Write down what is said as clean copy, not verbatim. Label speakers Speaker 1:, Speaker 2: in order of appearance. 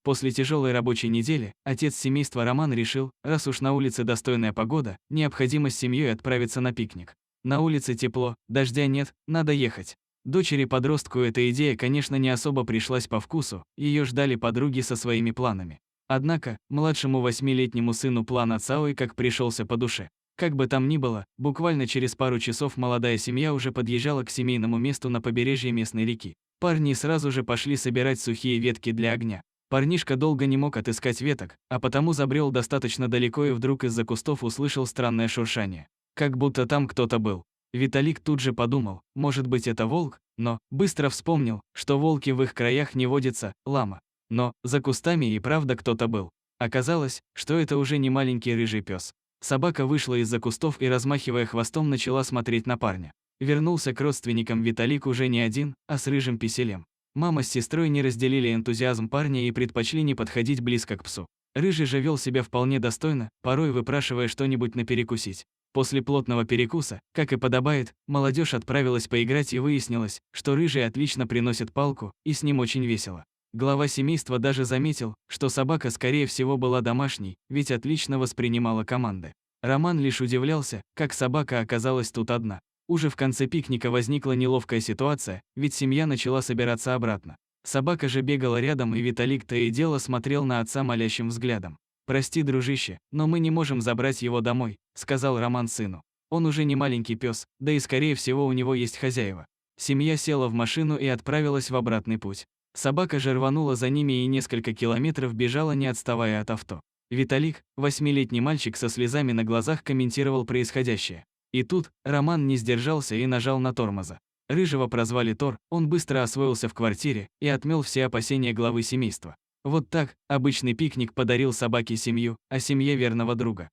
Speaker 1: После тяжелой рабочей недели, отец семейства Роман решил, раз уж на улице достойная погода, необходимо с семьей отправиться на пикник. На улице тепло, дождя нет, надо ехать. Дочери-подростку эта идея, конечно, не особо пришлась по вкусу, ее ждали подруги со своими планами. Однако, младшему 8-летнему сыну план отца ой как пришелся по душе. Как бы там ни было, буквально через пару часов молодая семья уже подъезжала к семейному месту на побережье местной реки. Парни сразу же пошли собирать сухие ветки для огня. Парнишка долго не мог отыскать веток, а потому забрел достаточно далеко и вдруг из-за кустов услышал странное шуршание. Как будто там кто-то был. Виталик тут же подумал, может быть это волк, но быстро вспомнил, что волки в их краях не водятся, лама. Но за кустами и правда кто-то был. Оказалось, что это уже не маленький рыжий пес. Собака вышла из-за кустов и, размахивая хвостом, начала смотреть на парня. Вернулся к родственникам Виталик уже не один, а с рыжим писелем. Мама с сестрой не разделили энтузиазм парня и предпочли не подходить близко к псу. Рыжий же вел себя вполне достойно, порой выпрашивая что-нибудь на перекусить. После плотного перекуса, как и подобает, молодежь отправилась поиграть и выяснилось, что Рыжий отлично приносит палку, и с ним очень весело. Глава семейства даже заметил, что собака скорее всего была домашней, ведь отлично воспринимала команды. Роман лишь удивлялся, как собака оказалась тут одна. Уже в конце пикника возникла неловкая ситуация, ведь семья начала собираться обратно. Собака же бегала рядом, и Виталик то и дело смотрел на отца молящим взглядом. «Прости, дружище, но мы не можем забрать его домой», — сказал Роман сыну. «Он уже не маленький пес, да и скорее всего у него есть хозяева». Семья села в машину и отправилась в обратный путь. Собака же рванула за ними и несколько километров бежала, не отставая от авто. Виталик, 8-летний мальчик со слезами на глазах, комментировал происходящее. И тут Роман не сдержался и нажал на тормоза. Рыжего прозвали Тор, он быстро освоился в квартире и отмел все опасения главы семейства. Вот так, обычный пикник подарил собаке семью, а семье верного друга.